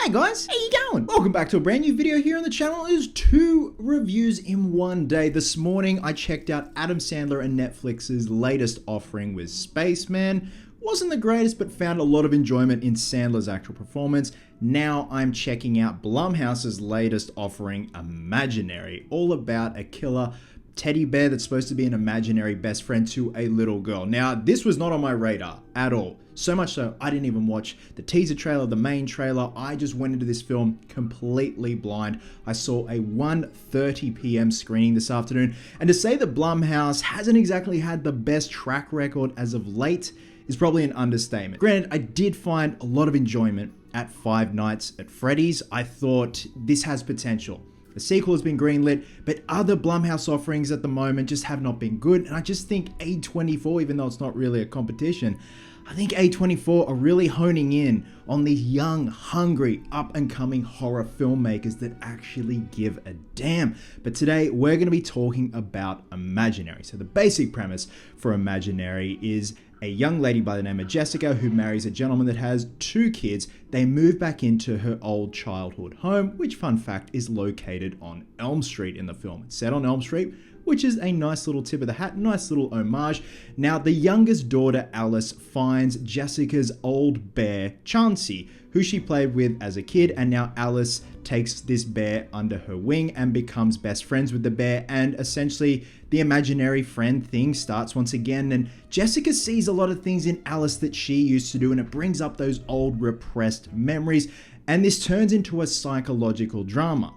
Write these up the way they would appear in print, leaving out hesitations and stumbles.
Hey guys, how you going? Welcome back to a brand new video here on the channel. It is 2 reviews in one day. This morning I checked out Adam Sandler and Netflix's latest offering with Spaceman. Wasn't the greatest, but found a lot of enjoyment in Sandler's actual performance. Now I'm checking out Blumhouse's latest offering, Imaginary, all about a killer teddy bear that's supposed to be an imaginary best friend to a little girl. Now, this was not on my radar at all. So much so, I didn't even watch the teaser trailer, the main trailer. I just went into this film completely blind. I saw a 1:30 p.m. screening this afternoon. And to say that Blumhouse hasn't exactly had the best track record as of late is probably an understatement. Granted, I did find a lot of enjoyment at Five Nights at Freddy's. I thought this has potential. The sequel has been greenlit, but other Blumhouse offerings at the moment just have not been good. And I just think A24, even though it's not really a competition, I think A24 are really honing in on these young, hungry, up-and-coming horror filmmakers that actually give a damn. But today, we're going to be talking about Imaginary. So the basic premise for Imaginary is a young lady by the name of Jessica who marries a gentleman that has 2 kids. They move back into her old childhood home, which, fun fact, is located on Elm Street in the film. It's set on Elm Street, which is a nice little tip of the hat, nice little homage. Now, the youngest daughter, Alice, finds Jessica's old bear, Chauncey, who she played with as a kid, and now Alice takes this bear under her wing and becomes best friends with the bear, and essentially the imaginary friend thing starts once again. And Jessica sees a lot of things in Alice that she used to do, and it brings up those old repressed memories, and this turns into a psychological drama.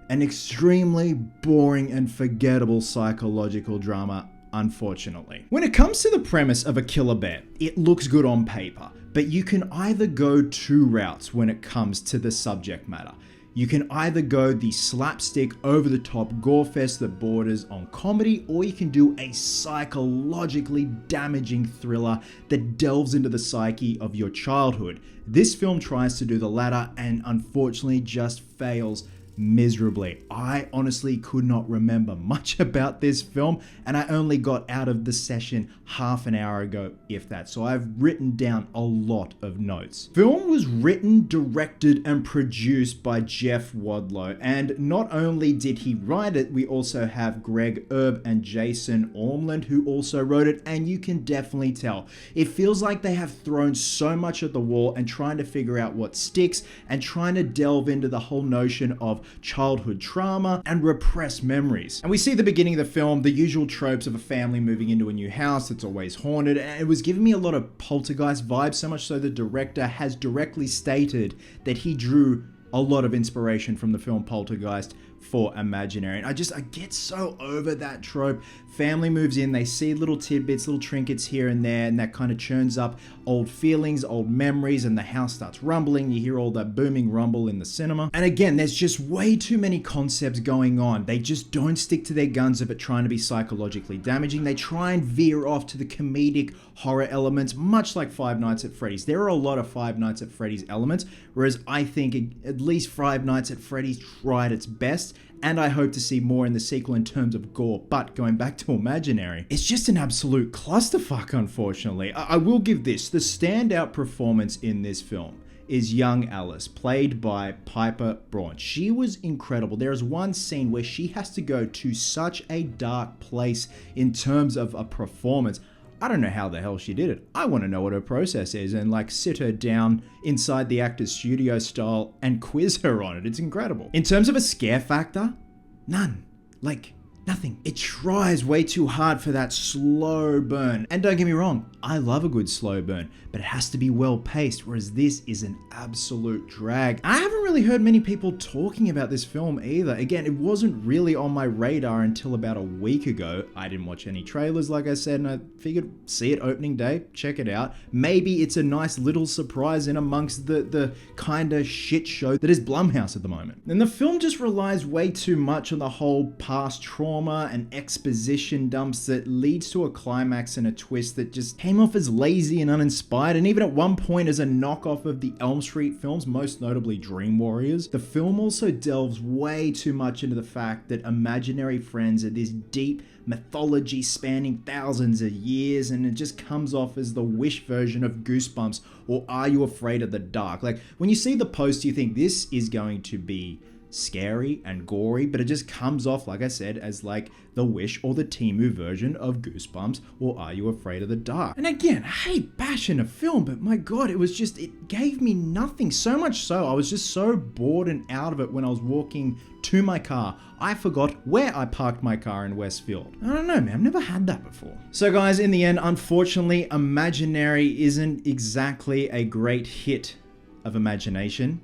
An extremely boring and forgettable psychological drama, unfortunately. When it comes to the premise of a killer bear, it looks good on paper, but you can either go 2 routes when it comes to the subject matter. You can either go the slapstick, over-the-top gore fest that borders on comedy, or you can do a psychologically damaging thriller that delves into the psyche of your childhood. This film tries to do the latter and unfortunately just fails miserably. I honestly could not remember much about this film, and I only got out of the session half an hour ago, if that. So I've written down a lot of notes. Film was written, directed, and produced by Jeff Wadlow, and not only did he write it, we also have Greg Erb and Jason Ormland who also wrote it, and you can definitely tell. It feels like they have thrown so much at the wall and trying to figure out what sticks and trying to delve into the whole notion of childhood trauma and repressed memories. And we see at the beginning of the film the usual tropes of a family moving into a new house that's always haunted, and it was giving me a lot of Poltergeist vibes, so much so the director has directly stated that he drew a lot of inspiration from the film Poltergeist for Imaginary. And I get so over that trope. Family moves in, they see little tidbits, little trinkets here and there, and that kind of churns up old feelings, old memories, and the house starts rumbling. You hear all that booming rumble in the cinema. And again, there's just way too many concepts going on. They just don't stick to their guns of it trying to be psychologically damaging. They try and veer off to the comedic horror elements, much like Five Nights at Freddy's. There are a lot of Five Nights at Freddy's elements, whereas I think at least Five Nights at Freddy's tried its best, and I hope to see more in the sequel in terms of gore. But going back to Imaginary, it's just an absolute clusterfuck, unfortunately. I will give this. The standout performance in this film is young Alice, played by Piper Braun. She was incredible. There is one scene where she has to go to such a dark place in terms of a performance. I don't know how the hell she did it. I want to know what her process is and sit her down inside the actor's studio style and quiz her on it. It's incredible. In terms of a scare factor, none. Nothing. It tries way too hard for that slow burn. And don't get me wrong, I love a good slow burn, but it has to be well paced, whereas this is an absolute drag. I haven't really heard many people talking about this film either. Again, it wasn't really on my radar until about a week ago. I didn't watch any trailers, like I said, and I figured see it opening day, check it out. Maybe it's a nice little surprise in amongst the kind of shit show that is Blumhouse at the moment. And the film just relies way too much on the whole past trauma and exposition dumps that leads to a climax and a twist that just came off as lazy and uninspired, and even at one point as a knockoff of the Elm Street films, most notably Dream Warriors. The film also delves way too much into the fact that imaginary friends are this deep mythology spanning thousands of years, and it just comes off as the Wish version of Goosebumps or Are You Afraid of the Dark? Like, when you see the post, you think this is going to be scary and gory, but it just comes off, like I said, as like the Wish or the Temu version of Goosebumps or Are You Afraid of the Dark? And again, I hate bashing a film, but my god, it gave me nothing. So much so, I was just so bored and out of it when I was walking to my car. I forgot where I parked my car in Westfield. I don't know, man, I've never had that before. So guys, in the end, unfortunately, Imaginary isn't exactly a great hit of imagination.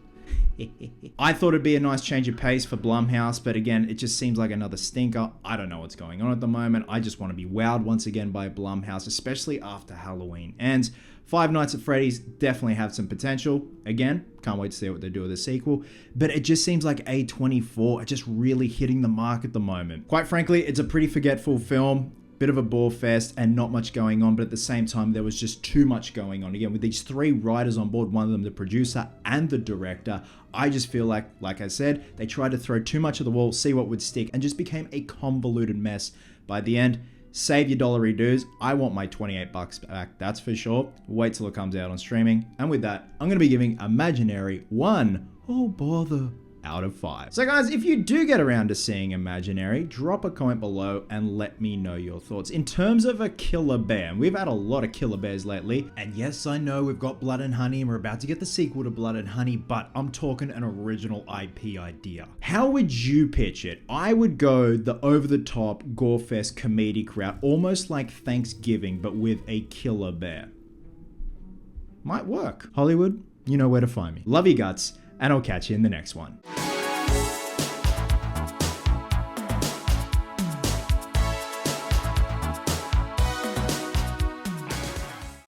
I thought it'd be a nice change of pace for Blumhouse, but again, it just seems like another stinker. I don't know what's going on at the moment. I just want to be wowed once again by Blumhouse, especially after Halloween. And Five Nights at Freddy's definitely have some potential. Again, can't wait to see what they do with the sequel. But it just seems like A24 are just really hitting the mark at the moment. Quite frankly, it's a pretty forgetful film. Bit of a bore fest and not much going on, but at the same time, there was just too much going on. Again, with these three writers on board, one of them the producer and the director, I just feel like I said, they tried to throw too much at the wall, see what would stick, and just became a convoluted mess. By the end, save your dollary dues. I want my 28 bucks back, that's for sure. Wait till it comes out on streaming. And with that, I'm going to be giving Imaginary 1, oh bother, out of 5. So guys, if you do get around to seeing Imaginary, drop a comment below and let me know your thoughts. In terms of a killer bear, and we've had a lot of killer bears lately, and yes, I know we've got Blood and Honey and we're about to get the sequel to Blood and Honey, but I'm talking an original IP idea. How would you pitch it? I would go the over-the-top, gore-fest comedic route, almost like Thanksgiving, but with a killer bear. Might work. Hollywood, you know where to find me. Love you guts, and I'll catch you in the next one.